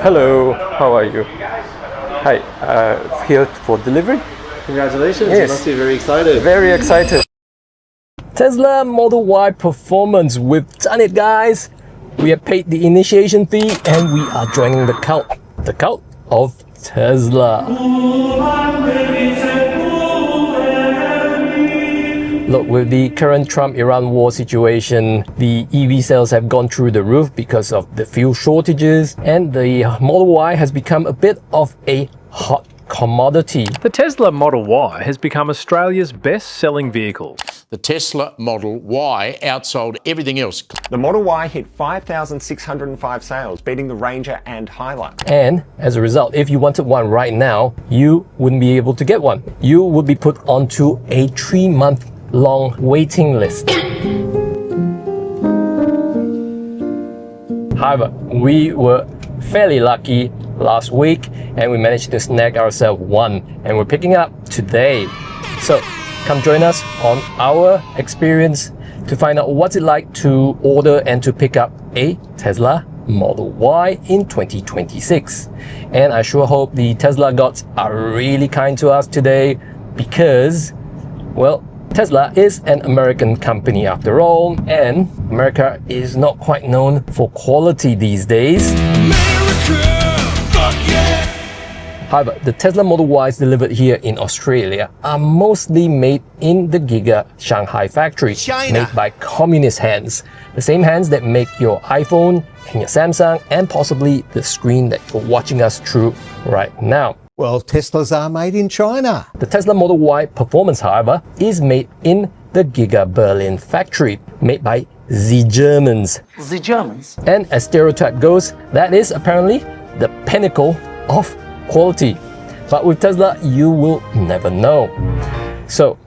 Hello, how are you? Hi, here for delivery? Congratulations, Yes. you must be very excited. Very excited. Tesla Model Y performance, we've done it, guys. We have paid the initiation fee and we are joining the cult of Tesla. Look, with the current Trump-Iran war situation, the EV sales have gone through the roof because of the fuel shortages, and the Model Y has become a bit of a hot commodity. The Tesla Model Y has become Australia's best-selling vehicle. The Tesla Model Y outsold everything else. The Model Y hit 5,605 sales, beating the Ranger and Hilux. And as a result, if you wanted one right now, you wouldn't be able to get one. You would be put onto a 3-month-long waiting list. However, we were fairly lucky last week and we managed to snag ourselves one, and we're picking up today. So come join us on our experience to find out what's it like to order and to pick up a Tesla Model Y in 2026. And I sure hope the Tesla gods are really kind to us today because, well, Tesla is an American company after all, and America is not quite known for quality these days. However, the Tesla Model Ys delivered here in Australia are mostly made in the Giga Shanghai factory, made by communist hands. The same hands that make your iPhone and your Samsung and possibly the screen that you're watching us through right now. Well, Teslas are made in China. The Tesla Model Y Performance, however, is made in the Giga Berlin factory, made by the Germans. The Germans? And as stereotype goes, that is apparently the pinnacle of quality. But with Tesla, you will never know. So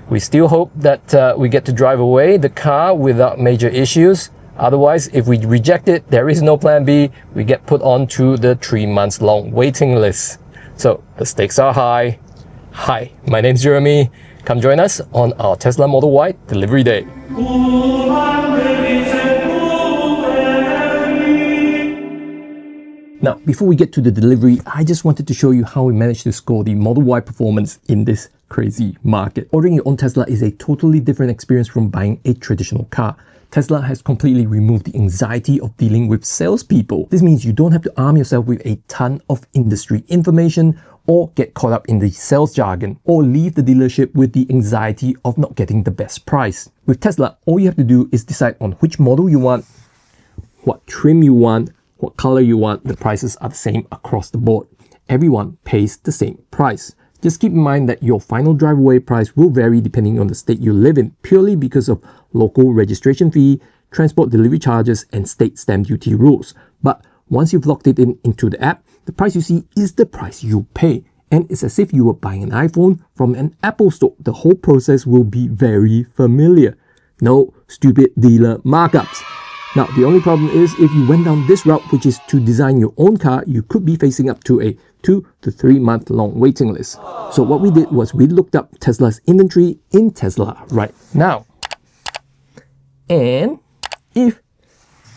we still hope that we get to drive away the car without major issues. Otherwise, if we reject it, there is no plan B. We get put onto the 3-month-long waiting list. So the stakes are high. Hi, my name's Jeremy. Come join us on our Tesla Model Y delivery day. Now, before we get to the delivery, I just wanted to show you how we managed to score the Model Y performance in this crazy market. Ordering your own Tesla is a totally different experience from buying a traditional car. Tesla has completely removed the anxiety of dealing with salespeople. This means you don't have to arm yourself with a ton of industry information or get caught up in the sales jargon or leave the dealership with the anxiety of not getting the best price. With Tesla, all you have to do is decide on which model you want, what trim you want, what color you want. The prices are the same across the board. Everyone pays the same price. Just keep in mind that your final drive-away price will vary depending on the state you live in, purely because of local registration fee, transport delivery charges, and state stamp duty rules. But once you've locked it into the app, the price you see is the price you pay. And it's as if you were buying an iPhone from an Apple store. The whole process will be very familiar. No stupid dealer markups. Now, the only problem is if you went down this route, which is to design your own car, you could be facing up to a 2 to 3 month long waiting list. So what we did was we looked up Tesla's inventory in Tesla right now. And if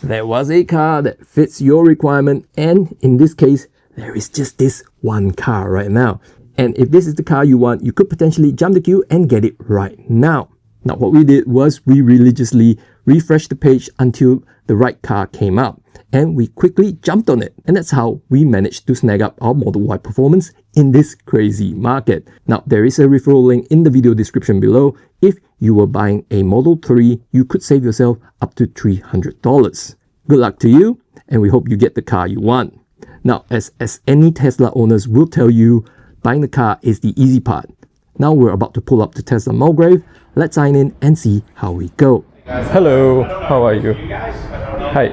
there was a car that fits your requirement, and in this case, there is just this one car right now. And if this is the car you want, you could potentially jump the queue and get it right now. Now, what we did was we religiously refreshed the page until the right car came out, and we quickly jumped on it. And that's how we managed to snag up our Model Y performance in this crazy market. Now, there is a referral link in the video description below. If you were buying a Model 3, you could save yourself up to $300. Good luck to you, and we hope you get the car you want. Now, as any Tesla owners will tell you, buying the car is the easy part. Now we're about to pull up to Tesla Mulgrave. Let's sign in and see how we go. Hello, how are you? Hi,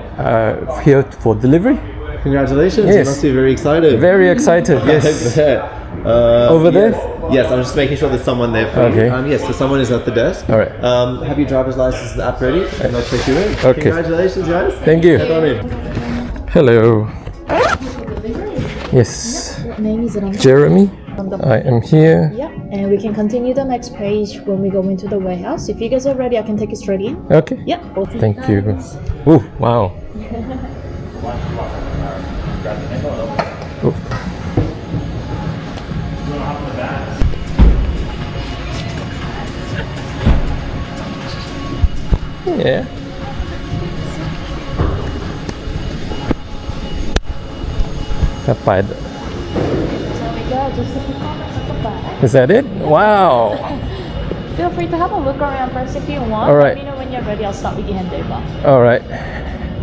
here for delivery? Congratulations, Yes. you must be very excited. Very excited, yes. Over there? Yes, I'm just making sure there's someone there for Okay. you. Yes, so someone is at the desk. All right. Have your driver's license and app ready, and I'll check you in. Okay. Congratulations, guys. Thank you. Head on in. Hello. Yes. What name is it on? Jeremy, On the I am here. Yeah, and we can continue the next page when we go into the warehouse. If you guys are ready, I can take it straight in. Okay. Yeah, both. Thank you. Oh, wow. grab the handle and open it. Oh. You want to hop in the back? Yeah. Kapag. There we go, just a few comments at the back. Is that it? Wow. Feel free to have a look around first if you want. All right. Let me know when you're ready. I'll start with your handover. All right.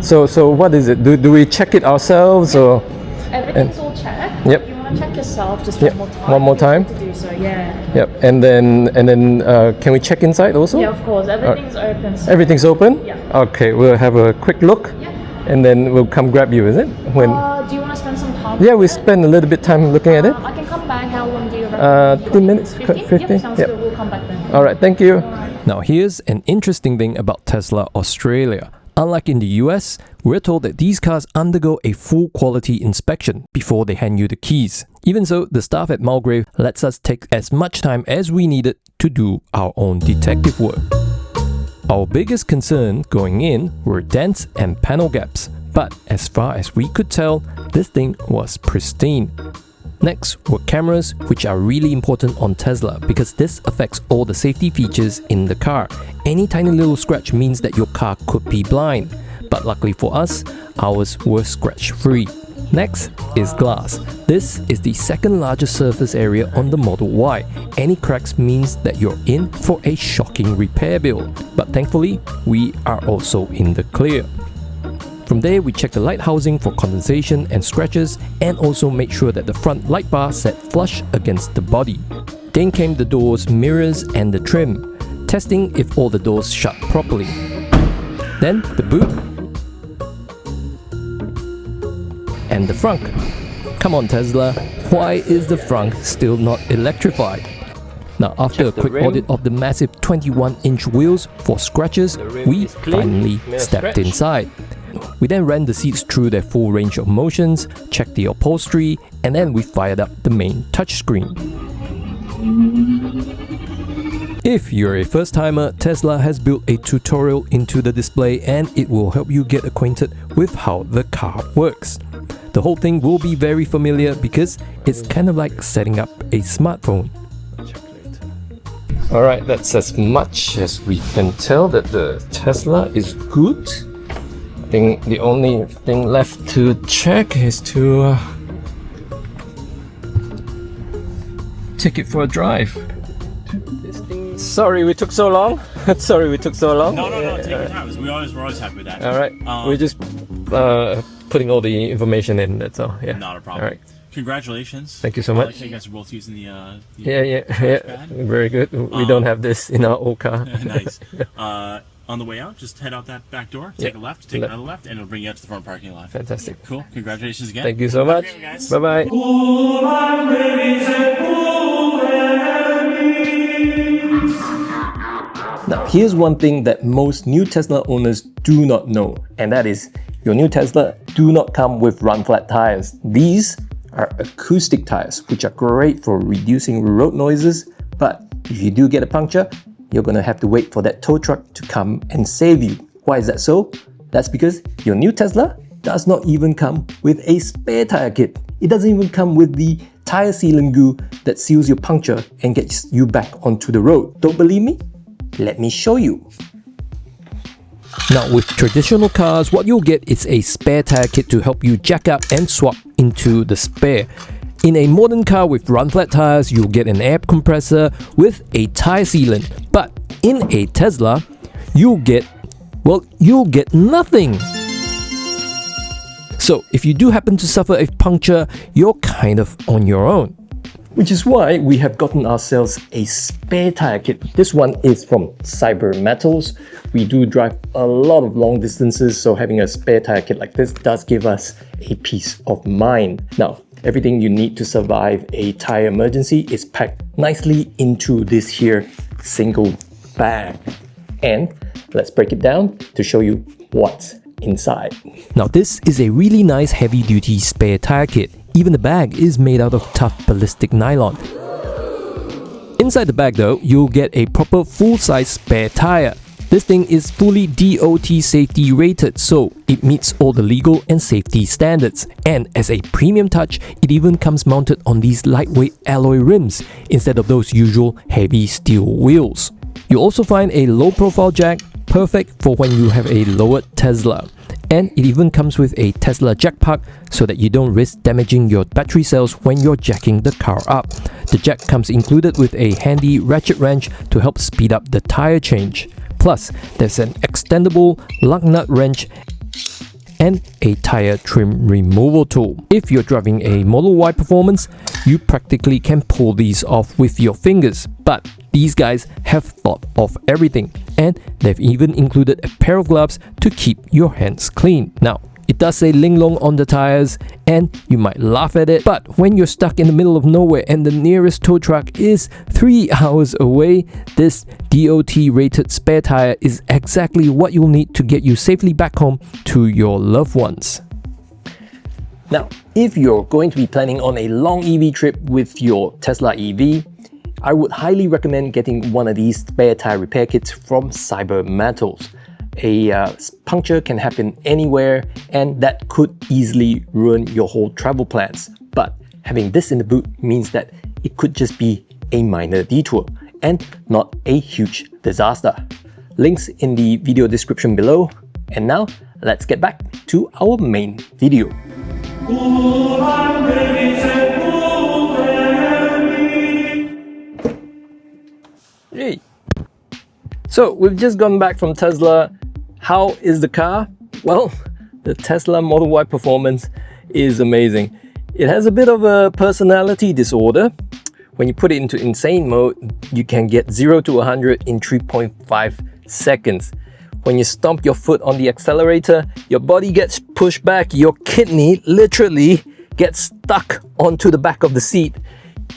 So what is it? Do we check it ourselves or? Everything's all checked. Yep. If you want to check yourself, just Yep. one more time. One more feel time? free to do so, yeah. Yep. And then can we check inside also? Yeah, of course. Everything's open. So Everything's open? Yeah. Okay, we'll have a quick look. Yeah. And then we'll come grab you, is it? When? Do you want to spend some time? Yeah, we with it? spend a little bit time looking at it. I can come back. How long do you reckon? 10 minutes, 15? 15? Yep, sounds Yep. good. We'll come back then. All right, thank you. Alright. Now, here's an interesting thing about Tesla Australia. Unlike in the US, we're told that these cars undergo a full quality inspection before they hand you the keys. Even so, the staff at Mulgrave lets us take as much time as we needed to do our own detective work. Our biggest concern going in were dents and panel gaps, but as far as we could tell, this thing was pristine. Next were cameras, which are really important on Tesla because this affects all the safety features in the car. Any tiny little scratch means that your car could be blind, but luckily for us, ours were scratch-free. Next is glass. This is the second largest surface area on the Model Y. Any cracks means that you're in for a shocking repair bill, but thankfully, we are also in the clear. From there, we check the light housing for condensation and scratches and also make sure that the front light bar sat flush against the body. Then came the doors, mirrors and the trim, testing if all the doors shut properly. Then the boot and the frunk. Come on Tesla, why is the frunk still not electrified? Now after a quick audit of the massive 21-inch wheels for scratches, we finally stepped inside. We then ran the seats through their full range of motions, checked the upholstery, and then we fired up the main touchscreen. If you're a first-timer, Tesla has built a tutorial into the display and it will help you get acquainted with how the car works. The whole thing will be very familiar because it's kind of like setting up a smartphone. Alright, that's as much as we can tell that the Tesla is good. I think the only thing left to check is to take it for a drive. Sorry we took so long. Sorry we took so long. No, take your time. We're always happy with that. Alright, we're just putting all the information in, that's all. Yeah. Not a problem. Alright. Congratulations. Thank you so I much. like how you guys are both using the Yeah. pad. Very good. We don't have this in our old car. Nice. On the way out, just head out that back door, take a left, take another left, and it'll bring you out to the front parking lot. Fantastic. Cool. Congratulations again. Thank you so much. Okay, guys. Bye bye. Now, here's one thing that most new Tesla owners do not know, and that is your new Tesla do not come with run-flat tires. These are acoustic tires, which are great for reducing road noises, but if you do get a puncture, you're going to have to wait for that tow truck to come and save you. Why is that so? That's because your new Tesla does not even come with a spare tire kit. It doesn't even come with the tire sealant goo that seals your puncture and gets you back onto the road. Don't believe me? Let me show you. Now with traditional cars, what you'll get is a spare tire kit to help you jack up and swap into the spare. In a modern car with run-flat tires, you'll get an air compressor with a tire sealant. But in a Tesla, you'll get nothing. So if you do happen to suffer a puncture, you're kind of on your own. Which is why we have gotten ourselves a spare tire kit. This one is from Cyber Metals. We do drive a lot of long distances, so having a spare tire kit like this does give us a peace of mind. Now, everything you need to survive a tire emergency is packed nicely into this here single bag. And let's break it down to show you what's inside. Now this is a really nice heavy-duty spare tire kit. Even the bag is made out of tough ballistic nylon. Inside the bag though, you'll get a proper full-size spare tire. This thing is fully DOT safety rated, so it meets all the legal and safety standards. And as a premium touch, it even comes mounted on these lightweight alloy rims instead of those usual heavy steel wheels. You'll also find a low profile jack, perfect for when you have a lowered Tesla. And it even comes with a Tesla jack plug so that you don't risk damaging your battery cells when you're jacking the car up. The jack comes included with a handy ratchet wrench to help speed up the tire change. Plus, there's an extendable lug nut wrench and a tire trim removal tool. If you're driving a Model Y Performance, you practically can pull these off with your fingers. But these guys have thought of everything, and they've even included a pair of gloves to keep your hands clean. Now, it does say Ling Long on the tires, and you might laugh at it, but when you're stuck in the middle of nowhere and the nearest tow truck is 3 hours away, this DOT rated spare tire is exactly what you'll need to get you safely back home to your loved ones. Now, if you're going to be planning on a long EV trip with your Tesla EV, I would highly recommend getting one of these spare tire repair kits from Cyber Metals. A puncture can happen anywhere, and that could easily ruin your whole travel plans. But having this in the boot means that it could just be a minor detour and not a huge disaster. Links in the video description below. And now let's get back to our main video. Hey. So we've just gone back from Tesla. How is the car? Well, the Tesla Model Y Performance is amazing. It has a bit of a personality disorder. When you put it into insane mode, you can get 0 to 100 in 3.5 seconds. When you stomp your foot on the accelerator, your body gets pushed back, your kidney literally gets stuck onto the back of the seat.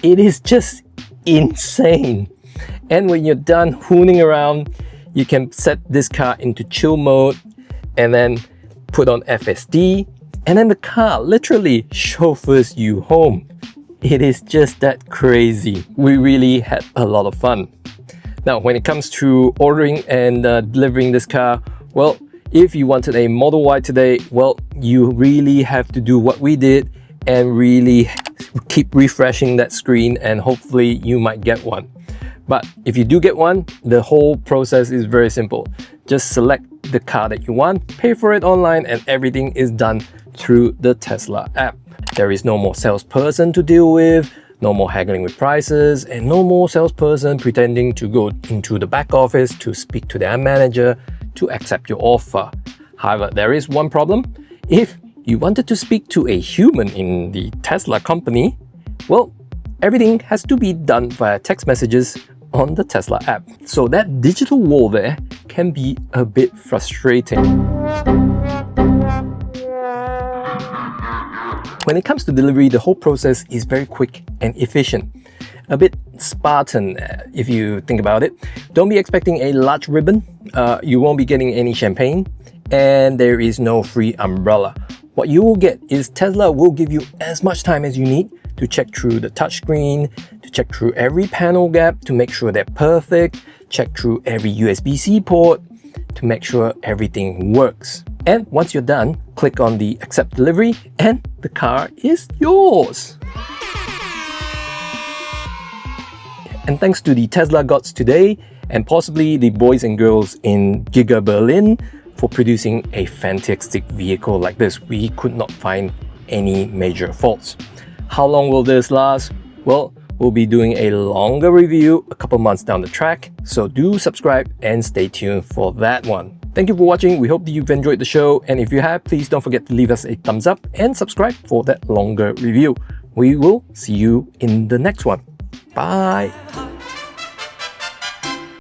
It is just insane. And when you're done hooning around, you can set this car into chill mode and then put on FSD, and then the car literally chauffeurs you home. It is just that crazy. We really had a lot of fun. Now, when it comes to ordering and delivering this car, well, if you wanted a Model Y today, well, you really have to do what we did and really keep refreshing that screen, and hopefully you might get one. But if you do get one, the whole process is very simple. Just select the car that you want, pay for it online, and everything is done through the Tesla app. There is no more salesperson to deal with, no more haggling with prices, and no more salesperson pretending to go into the back office to speak to their manager to accept your offer. However, there is one problem. If you wanted to speak to a human in the Tesla company, well, everything has to be done via text messages on the Tesla app. So that digital wall there can be a bit frustrating. When it comes to delivery, the whole process is very quick and efficient. A bit Spartan, if you think about it. Don't be expecting a large ribbon. You won't be getting any champagne, and there is no free umbrella. What you will get is Tesla will give you as much time as you need to check through the touchscreen, to check through every panel gap to make sure they're perfect, check through every USB-C port to make sure everything works. And once you're done, click on the Accept Delivery and the car is yours. And thanks to the Tesla gods today, and possibly the boys and girls in Giga Berlin for producing a fantastic vehicle like this. We could not find any major faults. How long will this last? Well, we'll be doing a longer review a couple months down the track, so do subscribe and stay tuned for that one. Thank you for watching. We hope that you've enjoyed the show, and if you have, please don't forget to leave us a thumbs up and subscribe for that longer review. We will see you in the next one. Bye!